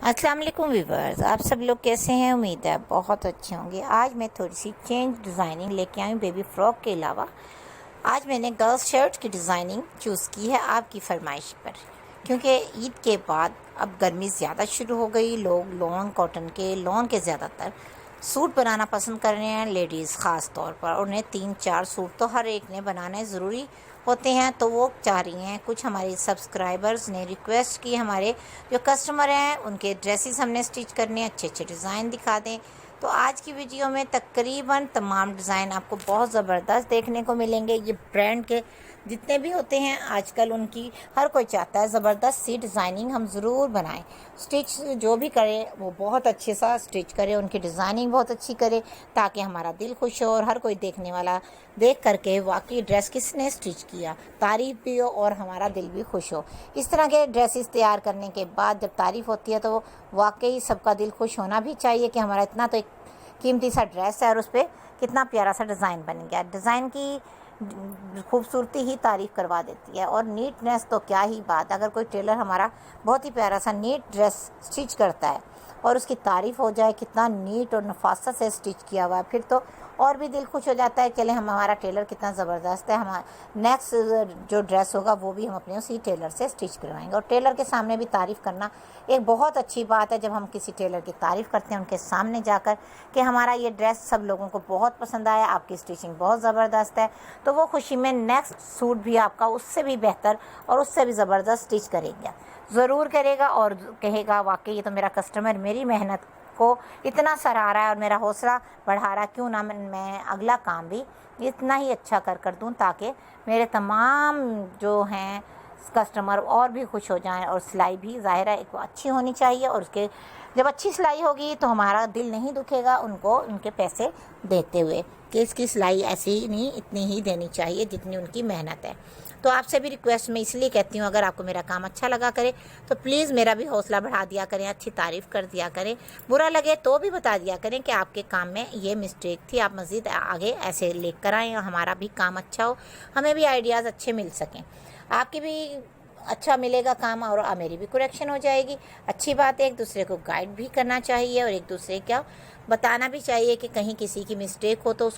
अस्सलाम वालेकुम व्यूवर्स, आप सब लोग कैसे हैं। उम्मीद है बहुत अच्छे होंगे। आज मैं थोड़ी सी चेंज डिज़ाइनिंग लेके आई हूँ बेबी फ्रॉक के अलावा। आज मैंने गर्ल्स शर्ट की डिज़ाइनिंग चूज़ की है आपकी फरमाइश पर, क्योंकि ईद के बाद अब गर्मी ज़्यादा शुरू हो गई। लोग लॉन कॉटन के लॉन के ज़्यादातर सूट बनाना पसंद कर रहे हैं, लेडीज़ ख़ास तौर पर। और उन्हें 3-4 सूट तो हर एक ने बनाने ज़रूरी होते हैं, तो वो चाह रही हैं। कुछ हमारे सब्सक्राइबर्स ने रिक्वेस्ट की, हमारे जो कस्टमर हैं उनके ड्रेसेस हमने स्टिच करने, अच्छे अच्छे डिज़ाइन दिखा दें। तो आज की वीडियो में तकरीबन तमाम डिज़ाइन आपको बहुत ज़बरदस्त देखने को मिलेंगे। ये ब्रांड के जितने भी होते हैं आजकल, उनकी हर कोई चाहता है ज़बरदस्त सी डिज़ाइनिंग हम ज़रूर बनाएं। स्टिच जो भी करे वो बहुत अच्छे सा स्टिच करे, उनकी डिज़ाइनिंग बहुत अच्छी करे, ताकि हमारा दिल खुश हो और हर कोई देखने वाला देख करके वाकई ड्रेस किसने स्टिच किया तारीफ़ भी हो और हमारा दिल भी खुश हो। इस तरह के ड्रेसेस तैयार करने के बाद जब तारीफ़ होती है तो वाकई सबका दिल खुश होना भी चाहिए कि हमारा इतना तो एक कीमती सा ड्रेस है और उस पर कितना प्यारा सा डिज़ाइन बन गया। डिज़ाइन की खूबसूरती ही तारीफ़ करवा देती है, और नीटनेस तो क्या ही बात। अगर कोई टेलर हमारा बहुत ही प्यारा सा नीट ड्रेस स्टिच करता है और उसकी तारीफ़ हो जाए कितना नीट और नफासत से स्टिच किया हुआ है, फिर तो और भी दिल खुश हो जाता है। चले हमारा टेलर कितना ज़बरदस्त है। हमारा नेक्स्ट जो ड्रेस होगा वो भी हम अपने उसी टेलर से स्टिच करवाएंगे। और टेलर के सामने भी तारीफ़ करना एक बहुत अच्छी बात है। जब हम किसी टेलर की तारीफ़ करते हैं उनके सामने जाकर कि हमारा ये ड्रेस सब लोगों को बहुत पसंद आया, आपकी स्टिचिंग बहुत ज़बरदस्त है, तो वो खुशी में नेक्स्ट सूट भी आपका उससे भी बेहतर और उससे भी ज़बरदस्त स्टिच करेंगे, ज़रूर करेगा और कहेगा वाकई ये तो मेरा कस्टमर मेरी मेहनत को इतना सराह रहा है और मेरा हौसला बढ़ा रहा है, क्यों ना मैं अगला काम भी इतना ही अच्छा कर दूं, ताकि मेरे तमाम जो हैं कस्टमर और भी खुश हो जाएं। और सिलाई भी ज़ाहिर है एक अच्छी होनी चाहिए, और उसके जब अच्छी सिलाई होगी तो हमारा दिल नहीं दुखेगा उनको उनके पैसे देते हुए कि इसकी सिलाई ऐसी ही नहीं, इतनी ही देनी चाहिए जितनी उनकी मेहनत है। तो आपसे भी रिक्वेस्ट मैं इसलिए कहती हूँ, अगर आपको मेरा काम अच्छा लगा करे तो प्लीज़ मेरा भी हौसला बढ़ा दिया करें, अच्छी तारीफ़ कर दिया करें। बुरा लगे तो भी बता दिया करें कि आपके काम में ये मिस्टेक थी, आप मज़ीद आगे ऐसे लेकर आएँ और हमारा भी काम अच्छा हो, हमें भी आइडियाज़ अच्छे मिल सकें, आपकी भी अच्छा मिलेगा काम और मेरी भी करेक्शन हो जाएगी। अच्छी बात है, एक दूसरे को गाइड भी करना चाहिए और एक दूसरे का बताना भी चाहिए कि कहीं किसी की मिस्टेक हो तो उसको